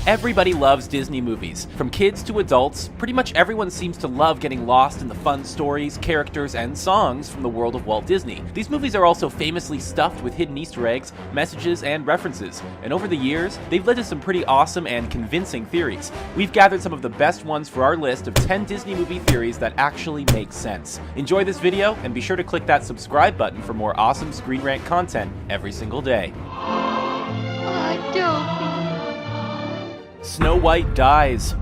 Everybody loves Disney movies. From kids to adults, pretty much everyone seems to love getting lost in the fun stories, characters, and songs from the world of Walt Disney. These movies are also famously stuffed with hidden Easter eggs, messages, and references. And over the years, they've led to some pretty awesome and convincing theories. We've gathered some of the best ones for our list of 10 Disney movie theories that actually make sense. Enjoy this video, and be sure to click that subscribe button for more awesome Screen Rant content every single day. Snow White dies.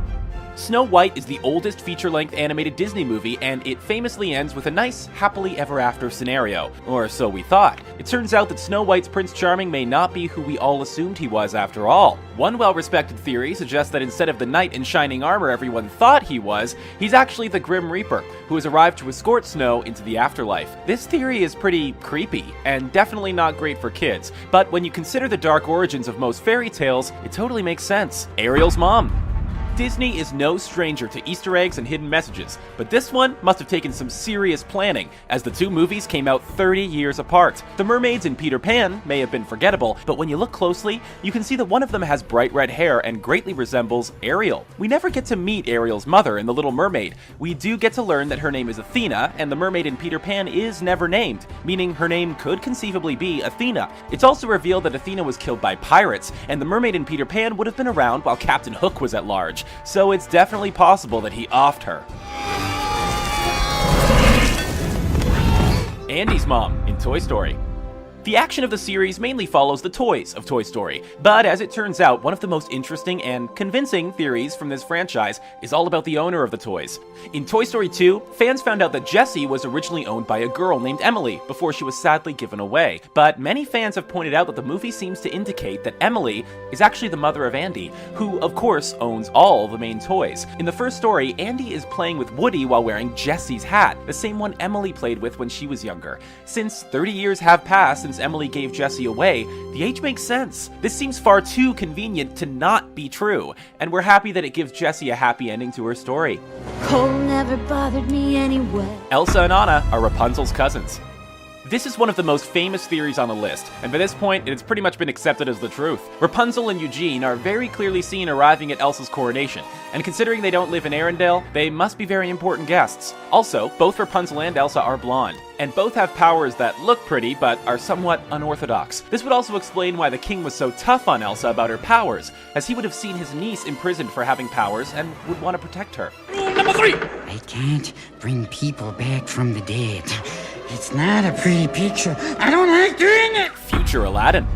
Snow White is the oldest feature-length animated Disney movie, and it famously ends with a nice happily ever after scenario, or so we thought. It turns out that Snow White's Prince Charming may not be who we all assumed he was after all. One well-respected theory suggests that instead of the knight in shining armor everyone thought he was, he's actually the Grim Reaper, who has arrived to escort Snow into the afterlife. This theory is pretty creepy, and definitely not great for kids, but when you consider the dark origins of most fairy tales, it totally makes sense. Ariel's mom. Disney is no stranger to Easter eggs and hidden messages, but this one must have taken some serious planning, as the two movies came out 30 years apart. The mermaids in Peter Pan may have been forgettable, but when you look closely, you can see that one of them has bright red hair and greatly resembles Ariel. We never get to meet Ariel's mother in The Little Mermaid. We do get to learn that her name is Athena, and the mermaid in Peter Pan is never named, meaning her name could conceivably be Athena. It's also revealed that Athena was killed by pirates, and the mermaid in Peter Pan would have been around while Captain Hook was at large. So it's definitely possible that he offed her. Andy's mom in Toy Story. The action of the series mainly follows the toys of Toy Story, but as it turns out, one of the most interesting and convincing theories from this franchise is all about the owner of the toys. In Toy Story 2, fans found out that Jessie was originally owned by a girl named Emily before she was sadly given away, but many fans have pointed out that the movie seems to indicate that Emily is actually the mother of Andy, who of course owns all the main toys. In the first story, Andy is playing with Woody while wearing Jessie's hat, the same one Emily played with when she was younger. Since 30 years have passed since Emily gave Jessie away, the age makes sense. This seems far too convenient to not be true, and we're happy that it gives Jessie a happy ending to her story. Cold never bothered me anyway. Elsa and Anna are Rapunzel's cousins. This is one of the most famous theories on the list, and by this point, it's pretty much been accepted as the truth. Rapunzel and Eugene are very clearly seen arriving at Elsa's coronation, and considering they don't live in Arendelle, they must be very important guests. Also, both Rapunzel and Elsa are blonde, and both have powers that look pretty but are somewhat unorthodox. This would also explain why the king was so tough on Elsa about her powers, as he would have seen his niece imprisoned for having powers and would want to protect her. Rule number 3! I can't bring people back from the dead. It's not a pretty picture. I don't like doing it! Future Aladdin.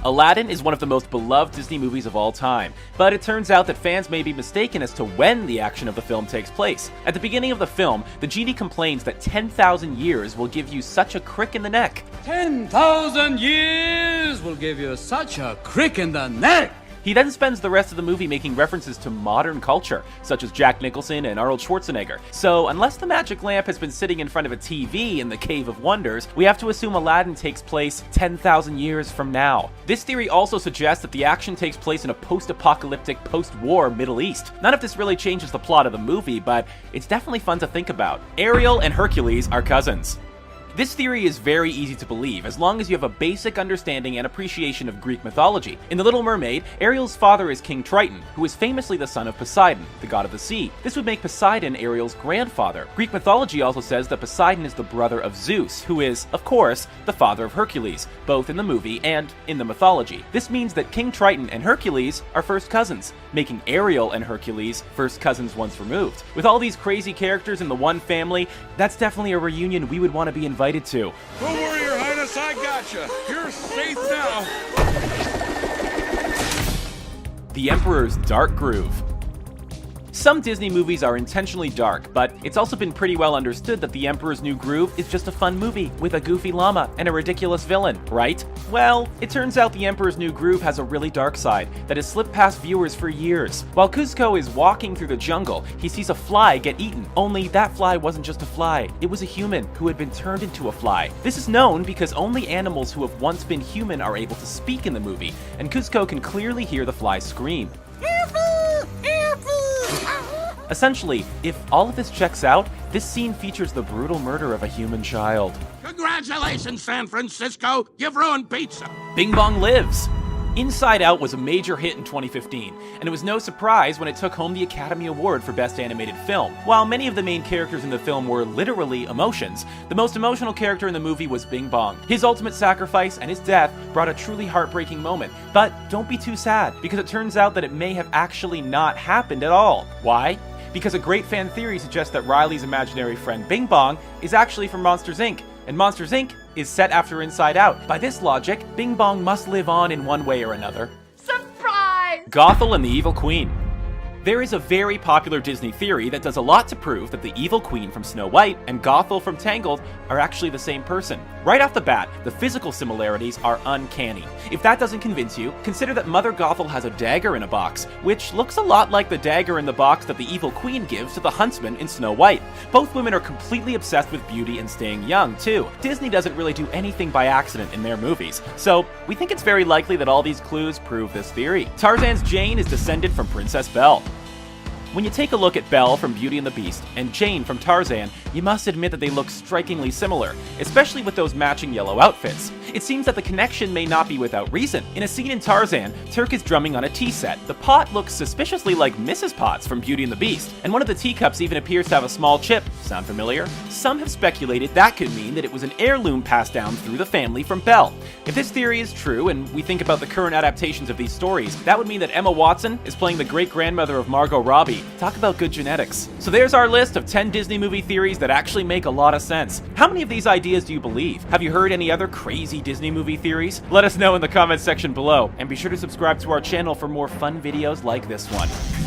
Aladdin is one of the most beloved Disney movies of all time, but it turns out that fans may be mistaken as to when the action of the film takes place. At the beginning of the film, the genie complains that 10,000 years will give you such a crick in the neck. 10,000 years will give you such a crick in the neck! He then spends the rest of the movie making references to modern culture, such as Jack Nicholson and Arnold Schwarzenegger. So, unless the magic lamp has been sitting in front of a TV in the Cave of Wonders, we have to assume Aladdin takes place 10,000 years from now. This theory also suggests that the action takes place in a post-apocalyptic, post-war Middle East. None of this really changes the plot of the movie, but it's definitely fun to think about. Ariel and Hercules are cousins. This theory is very easy to believe, as long as you have a basic understanding and appreciation of Greek mythology. In The Little Mermaid, Ariel's father is King Triton, who is famously the son of Poseidon, the god of the sea. This would make Poseidon Ariel's grandfather. Greek mythology also says that Poseidon is the brother of Zeus, who is, of course, the father of Hercules, both in the movie and in the mythology. This means that King Triton and Hercules are first cousins, making Ariel and Hercules first cousins once removed. With all these crazy characters in the one family, that's definitely a reunion we would want to be invited to. Don't worry, Your Highness, I gotcha. You're safe now. The Emperor's Dark Groove. Some Disney movies are intentionally dark, but it's also been pretty well understood that The Emperor's New Groove is just a fun movie with a goofy llama and a ridiculous villain, right? Well, it turns out The Emperor's New Groove has a really dark side that has slipped past viewers for years. While Kuzco is walking through the jungle, he sees a fly get eaten, only that fly wasn't just a fly, it was a human who had been turned into a fly. This is known because only animals who have once been human are able to speak in the movie, and Kuzco can clearly hear the fly scream. Essentially, if all of this checks out, this scene features the brutal murder of a human child. Congratulations, San Francisco! You've ruined pizza! Bing Bong Lives! Inside Out was a major hit in 2015, and it was no surprise when it took home the Academy Award for Best Animated Film. While many of the main characters in the film were literally emotions, the most emotional character in the movie was Bing Bong. His ultimate sacrifice and his death brought a truly heartbreaking moment. But don't be too sad, because it turns out that it may have actually not happened at all. Why? Because a great fan theory suggests that Riley's imaginary friend Bing Bong is actually from Monsters, Inc., and Monsters, Inc. is set after Inside Out. By this logic, Bing Bong must live on in one way or another. Surprise! Gothel and the Evil Queen. There is a very popular Disney theory that does a lot to prove that the Evil Queen from Snow White and Gothel from Tangled are actually the same person. Right off the bat, the physical similarities are uncanny. If that doesn't convince you, consider that Mother Gothel has a dagger in a box, which looks a lot like the dagger in the box that the Evil Queen gives to the huntsman in Snow White. Both women are completely obsessed with beauty and staying young, too. Disney doesn't really do anything by accident in their movies, so we think it's very likely that all these clues prove this theory. Tarzan's Jane is descended from Princess Belle. When you take a look at Belle from Beauty and the Beast and Jane from Tarzan, you must admit that they look strikingly similar, especially with those matching yellow outfits. It seems that the connection may not be without reason. In a scene in Tarzan, Turk is drumming on a tea set. The pot looks suspiciously like Mrs. Potts from Beauty and the Beast, and one of the teacups even appears to have a small chip. Sound familiar? Some have speculated that could mean that it was an heirloom passed down through the family from Belle. If this theory is true, and we think about the current adaptations of these stories, that would mean that Emma Watson is playing the great-grandmother of Margot Robbie. Talk about good genetics. So there's our list of 10 Disney movie theories that actually make a lot of sense. How many of these ideas do you believe? Have you heard any other crazy Disney movie theories? Let us know in the comments section below, and be sure to subscribe to our channel for more fun videos like this one.